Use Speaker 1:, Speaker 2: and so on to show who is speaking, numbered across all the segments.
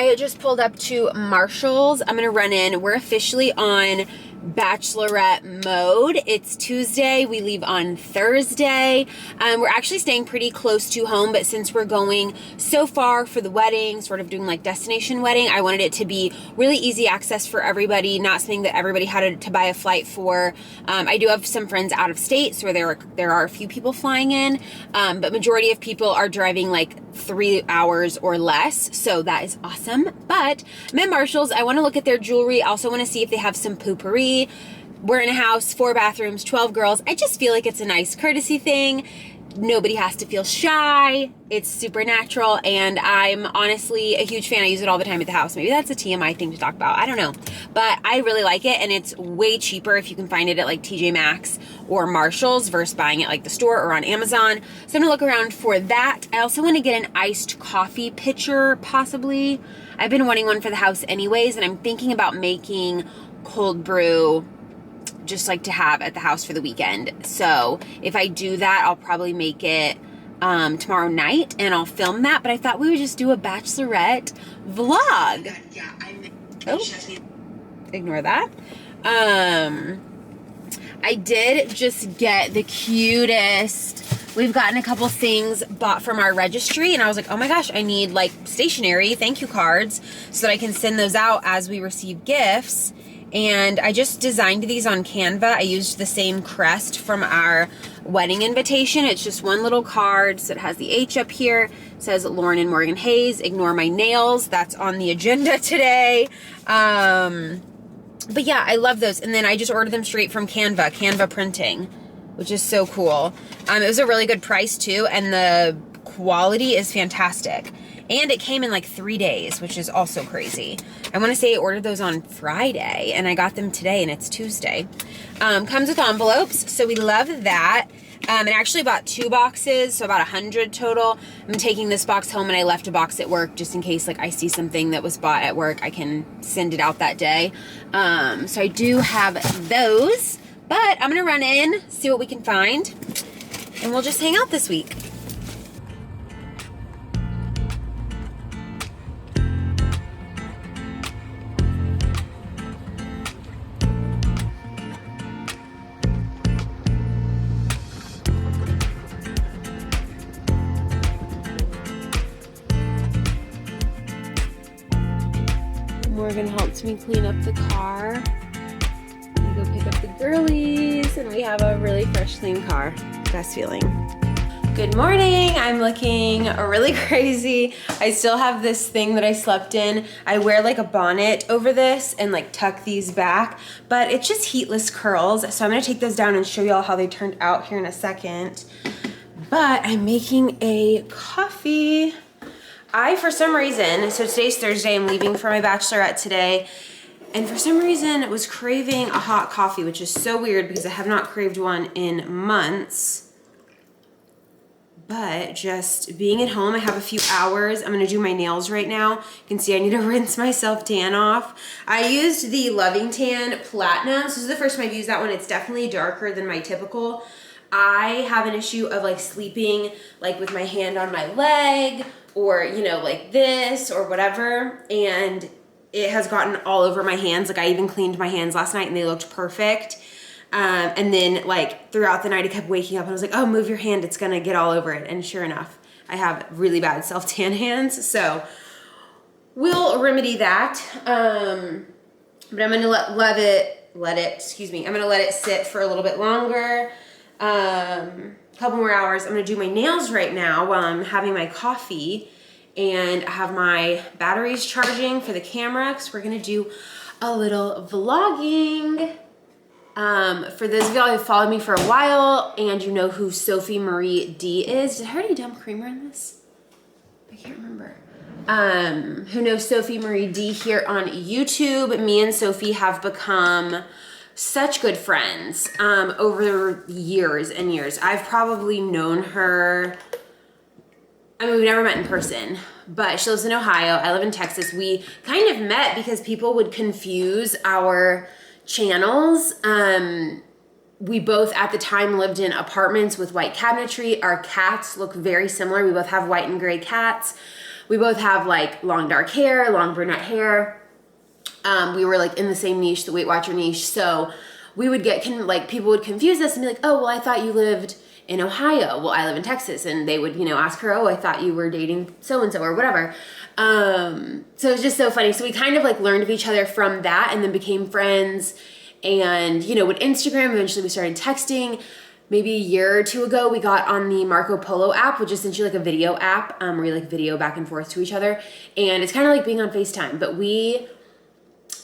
Speaker 1: I just pulled up to Marshall's. I'm gonna run in. We're officially on Bachelorette mode. It's Tuesday. We leave on Thursday. We're actually staying pretty close to home, but since we're going so far for the wedding, sort of doing like destination wedding, I wanted it to be really easy access for everybody, not something that everybody had to buy a flight for. I do have some friends out of state, so there are a few people flying in, but majority of people are driving like 3 hours or less, so that is awesome. But I'm at Marshall's. I want to look at their jewelry. I also want to see if they have some potpourri. We're in a house, 4 bathrooms, 12 girls. I just feel like it's a nice courtesy thing. Nobody has to feel shy. It's super natural, and I'm honestly a huge fan. I use it all the time at the house. Maybe that's a TMI thing to talk about. I don't know. But I really like it, and it's way cheaper if you can find it at like TJ Maxx or Marshall's versus buying it like the store or on Amazon. So I'm gonna look around for that. I also want to get an iced coffee pitcher, possibly. I've been wanting one for the house anyways, and I'm thinking about making cold brew just like to have at the house for the weekend. So if I do that, I'll probably make it tomorrow night and I'll film that. But I thought we would just do a Bachelorette vlog. Ignore that. I did just get the cutest. We've gotten a couple things bought from our registry, and I was like, oh my gosh, I need like stationery thank you cards so that I can send those out as we receive gifts. And I just designed these on Canva. I used the same crest from our wedding invitation. It's just one little card. So it has the H up here. It says Lauren and Morgan Hayes, ignore my nails. That's on the agenda today. But yeah, I love those. And then I just ordered them straight from Canva printing, which is so cool. It was a really good price too. And the quality is fantastic. And it came in like 3 days, which is also crazy. I want to say I ordered those on Friday, and I got them today, and it's Tuesday. Comes with envelopes, so we love that. And I actually bought 2 boxes, so about 100 total. I'm taking this box home, and I left a box at work just in case like I see something that was bought at work. I can send it out that day. So I do have those, but I'm going to run in, see what we can find, and we'll just hang out this week. Morgan helped me clean up the car. I go pick up the girlies, and we have a really fresh, clean car. Best feeling. Good morning. I'm looking really crazy. I still have this thing that I slept in. I wear like a bonnet over this and like tuck these back, but it's just heatless curls. So I'm gonna take those down and show y'all how they turned out here in a second. But I'm making a coffee. For some reason, so today's Thursday, I'm leaving for my Bachelorette today, and for some reason was craving a hot coffee, which is so weird because I have not craved one in months. But just being at home, I have a few hours. I'm gonna do my nails right now. You can see I need to rinse my self-tan off. I used the Loving Tan Platinum. So this is the first time I've used that one. It's definitely darker than my typical. I have an issue of like sleeping like with my hand on my leg, or you know, like this or whatever, and it has gotten all over my hands. Like I even cleaned my hands last night and they looked perfect. And then like throughout the night I kept waking up and I was like, oh, move your hand, it's gonna get all over it. And sure enough, I have really bad self-tan hands, so we'll remedy that. But I'm gonna let it sit for a little bit longer. Couple more hours. I'm gonna do my nails right now while I'm having my coffee, and I have my batteries charging for the camera because we're gonna do a little vlogging. For those of y'all who followed me for a while and you know who Sophie Marie D is, did I already dump creamer in this? I can't remember. Who knows Sophie Marie D here on YouTube, me and Sophie have become such good friends over years and years. I've probably known her, I mean, we've never met in person, but she lives in Ohio. I live in Texas. We kind of met because people would confuse our channels. We both at the time lived in apartments with white cabinetry. Our cats look very similar. We both have white and gray cats. We both have like long dark hair, long brunette hair. We were like in the same niche, the Weight Watcher niche. So we would get, people would confuse us and be like, oh, well, I thought you lived in Ohio. Well, I live in Texas. And they would, ask her, oh, I thought you were dating so-and-so or whatever. So it's just so funny. So we kind of like learned of each other from that and then became friends and, with Instagram, eventually we started texting. Maybe a year or two ago, we got on the Marco Polo app, which is essentially like a video app where you like video back and forth to each other. And it's kind of like being on FaceTime, but we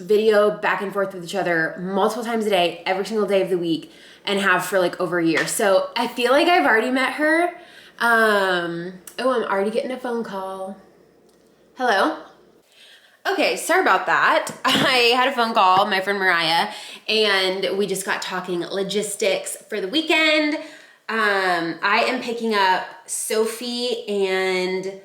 Speaker 1: video back and forth with each other multiple times a day, every single day of the week, and have for like over a year. So I feel like I've already met her. Oh, I'm already getting a phone call. Hello? Okay, sorry about that. I had a phone call, my friend Mariah, and we just got talking logistics for the weekend. I am picking up Sophie and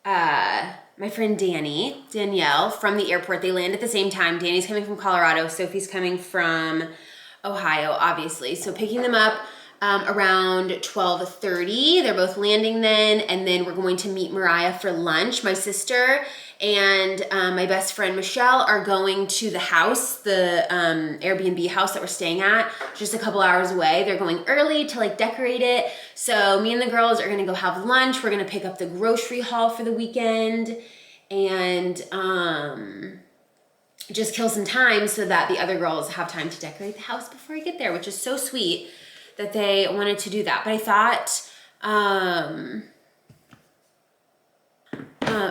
Speaker 1: my friend Danielle from the airport. They land at the same time. Danny's coming from Colorado. Sophie's coming from Ohio, obviously. So picking them up around 12:30. They're both landing then, and then we're going to meet Mariah for lunch. My sister and my best friend Michelle are going to the house, the AirBNB house that we're staying at, just a couple hours away. They're going early to like decorate it. So me and the girls are gonna go have lunch. We're gonna pick up the grocery haul for the weekend and just kill some time so that the other girls have time to decorate the house before I get there, which is so sweet that they wanted to do that. But I thought,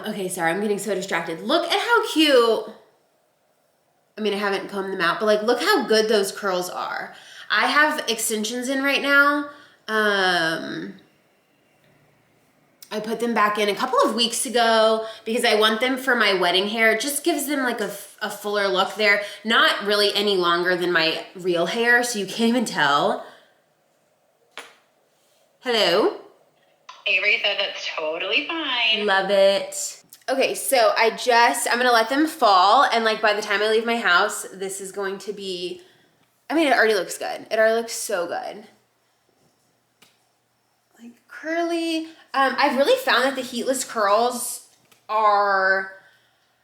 Speaker 1: okay, sorry, I'm getting so distracted. Look at how cute, I mean, I haven't combed them out, but like, look how good those curls are. I have extensions in right now. I put them back in a couple of weeks ago because I want them for my wedding hair. It just gives them like a fuller look there. Not really any longer than my real hair, so you can't even tell. Hello?
Speaker 2: Hey, Rita, that's totally fine.
Speaker 1: Love it. Okay, so I'm gonna let them fall, and like by the time I leave my house, this is going to be, I mean, it already looks good. It already looks so good. Like curly. I've really found that the heatless curls are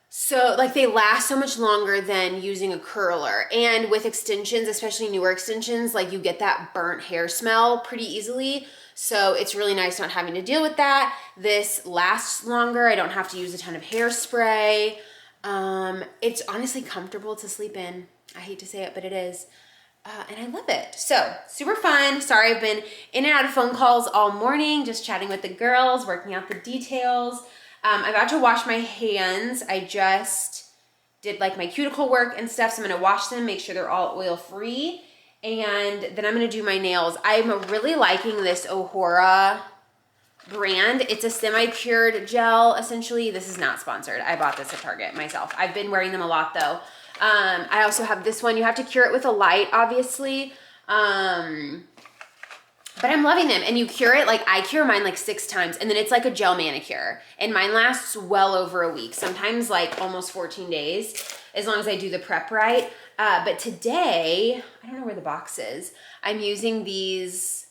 Speaker 1: so, like, they last so much longer than using a curler. And with extensions, especially newer extensions, like you get that burnt hair smell pretty easily. So it's really nice not having to deal with that. This lasts longer. I don't have to use a ton of hairspray. It's honestly comfortable to sleep in. I hate to say it, but it is. And I love it. So super fun. Sorry, I've been in and out of phone calls all morning, just chatting with the girls, working out the details. I'm about to wash my hands. I just did like my cuticle work and stuff. So I'm gonna wash them, make sure they're all oil free. And then I'm gonna do my nails. I'm really liking this Ohora brand. It's a semi-cured gel, essentially. This is not sponsored. I bought this at Target myself. I've been wearing them a lot though. I also have this one. You have to cure it with a light, obviously. But I'm loving them. And you cure it, like I cure mine like 6 times, and then it's like a gel manicure. And mine lasts well over a week, sometimes like almost 14 days, as long as I do the prep right. But today, I don't know where the box is. I'm using these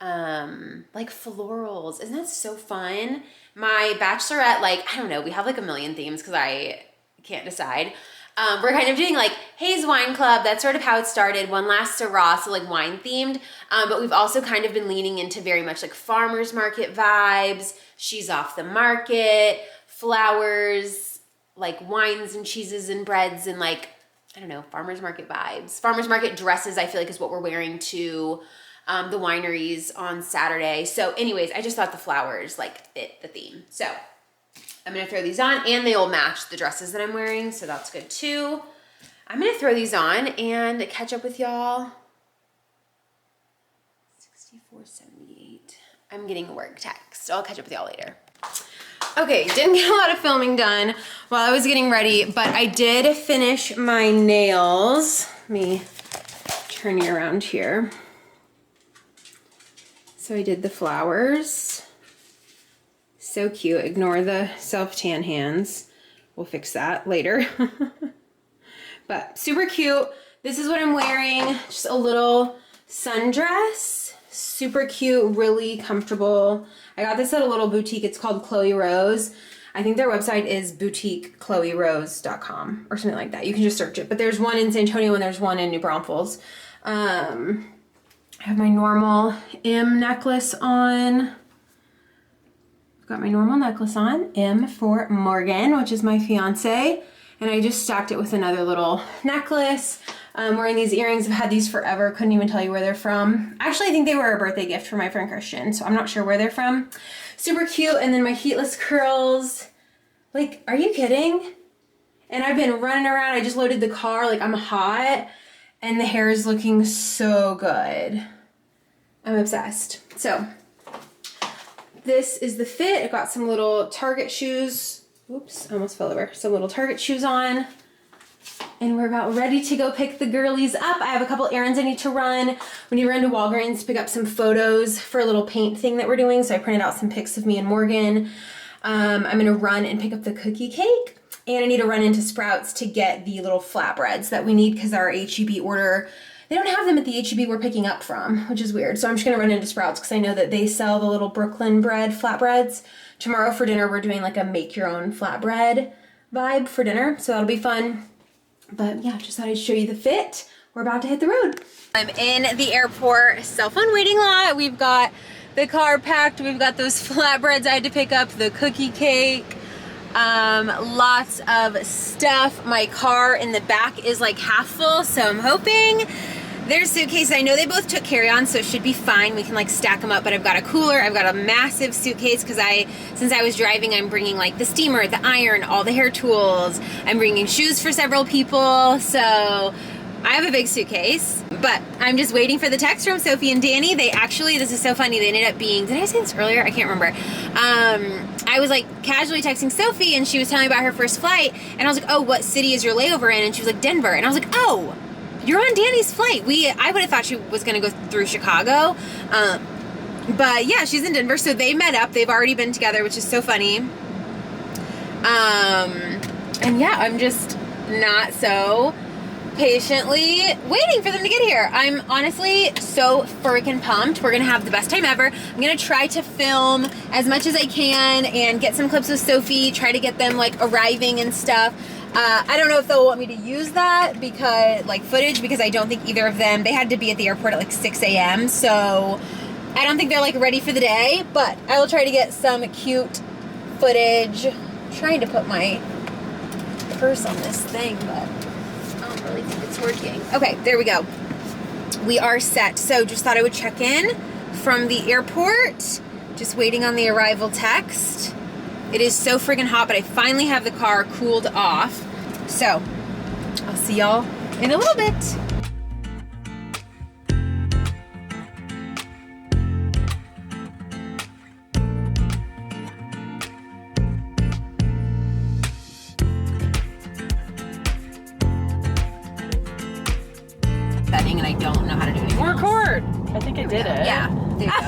Speaker 1: like florals. Isn't that so fun? My Bachelorette, like, I don't know, we have like a million themes because I can't decide. We're kind of doing like Hayes Wine Club. That's sort of how it started. One Last Syrah, so like wine themed. But we've also kind of been leaning into very much like farmer's market vibes. She's Off the Market, flowers, like wines and cheeses and breads and like, I don't know, farmer's market vibes. Farmer's market dresses, I feel like, is what we're wearing to the wineries on Saturday. So anyways, I just thought the flowers like fit the theme. So I'm gonna throw these on, and they'll match the dresses that I'm wearing, so that's good too. I'm gonna throw these on and catch up with y'all. 6478. I'm getting a work text, so I'll catch up with y'all later. Okay, didn't get a lot of filming done while I was getting ready, but I did finish my nails. Let me turn you around here. So I did the flowers. So cute. Ignore the self-tan hands. We'll fix that later. But super cute. This is what I'm wearing. Just a little sundress. Super cute, really comfortable. I got this at a little boutique. It's called Chloe Rose. I think their website is boutiquechloerose.com or something like that. You can just search it. But there's one in San Antonio and there's one in New Braunfels. I have my normal M necklace on. I've got my normal necklace on. M for Morgan, which is my fiance. And I just stacked it with another little necklace. I'm wearing these earrings. I've had these forever. Couldn't even tell you where they're from. Actually, I think they were a birthday gift for my friend Christian, so I'm not sure where they're from. Super cute. And then my heatless curls. Like, are you kidding? And I've been running around. I just loaded the car. Like, I'm hot. And the hair is looking so good. I'm obsessed. So, this is the fit. I've got some little Target shoes. Oops, I almost fell over. Some little Target shoes on. And we're about ready to go pick the girlies up. I have a couple errands I need to run. We need to run to Walgreens to pick up some photos for a little paint thing that we're doing. So I printed out some pics of me and Morgan. I'm gonna run and pick up the cookie cake. And I need to run into Sprouts to get the little flatbreads that we need because our H-E-B order, they don't have them at the H-E-B we're picking up from, which is weird. So I'm just gonna run into Sprouts because I know that they sell the little Brooklyn bread flatbreads. Tomorrow for dinner, we're doing like a make your own flatbread vibe for dinner. So that'll be fun. But yeah, just thought I'd show you the fit. We're about to hit the road. I'm in the airport cell phone waiting lot. We've got the car packed. We've got those flatbreads I had to pick up, the cookie cake, lots of stuff. My car in the back is like half full, so I'm hoping their suitcase. I know they both took carry-on, so it should be fine. We can like stack them up, but I've got a cooler. I've got a massive suitcase because since I was driving, I'm bringing like the steamer, the iron, all the hair tools. I'm bringing shoes for several people, so I have a big suitcase, but I'm just waiting for the text from Sophie and Danny. They actually, this is so funny, they ended up being, did I say this earlier? I can't remember. I was like casually texting Sophie and she was telling me about her first flight, and I was like, oh, what city is your layover in? And she was like, Denver. And I was like, oh, you're on Danny's flight. I would have thought she was going to go through Chicago. But yeah, she's in Denver. So they met up. They've already been together, which is so funny. And yeah, I'm just not so patiently waiting for them to get here. I'm honestly so freaking pumped. We're going to have the best time ever. I'm going to try to film as much as I can and get some clips with Sophie, try to get them like arriving and stuff. I don't know if they'll want me to use that because, like, footage, because I don't think either of them, they had to be at the airport at like 6 a.m. So I don't think they're like ready for the day, but I will try to get some cute footage. I'm trying to put my purse on this thing, but I don't really think it's working. Okay, there we go. We are set. So just thought I would check in from the airport. Just waiting on the arrival text. It is so friggin' hot, but I finally have the car cooled off. So, I'll see y'all in a little bit. Setting, and I don't know how to do anything else.
Speaker 3: Record. I think I did it.
Speaker 1: Yeah, there you go.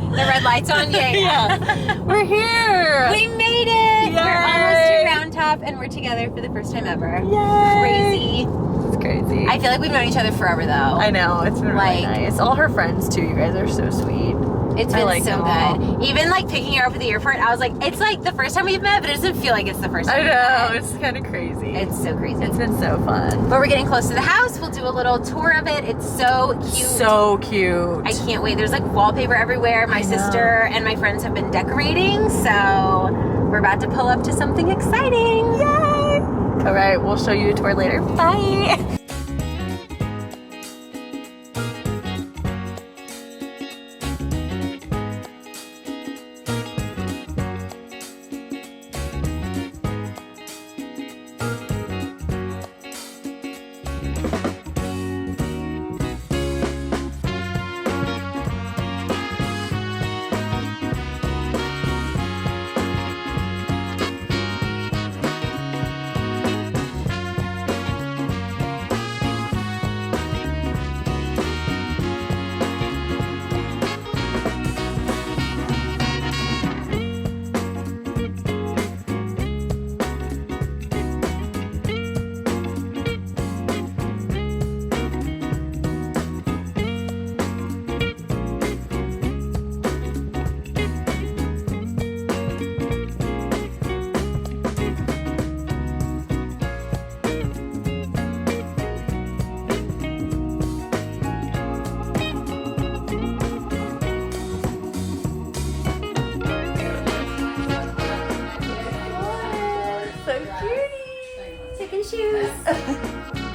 Speaker 1: The red light's on, yay.
Speaker 3: Yeah. We're here.
Speaker 1: We made it!
Speaker 3: Yay.
Speaker 1: We're almost to Roundtop and we're together for the first time ever.
Speaker 3: Yay.
Speaker 1: Crazy.
Speaker 3: It's crazy.
Speaker 1: I feel like we've known each other forever though.
Speaker 3: I know, it's been really
Speaker 1: Like-
Speaker 3: nice. All her friends too, you guys are so sweet.
Speaker 1: It's
Speaker 3: I
Speaker 1: been
Speaker 3: like
Speaker 1: so
Speaker 3: them all.
Speaker 1: good. Even like picking her up at the airport, I was like, it's like the first time we've met, but it doesn't feel like it's the first time
Speaker 3: I
Speaker 1: we've
Speaker 3: know,
Speaker 1: met.
Speaker 3: it's kind of crazy.
Speaker 1: It's so crazy.
Speaker 3: It's been so fun.
Speaker 1: But we're getting close to the house. We'll do a little tour of it. It's so cute.
Speaker 3: So cute.
Speaker 1: I can't wait. There's like wallpaper everywhere. My
Speaker 3: I know.
Speaker 1: sister and my friends have been decorating, so we're about to pull up to something exciting.
Speaker 3: Yay! All right, we'll show you a tour later. Bye.
Speaker 1: Cutie. Taking shoes.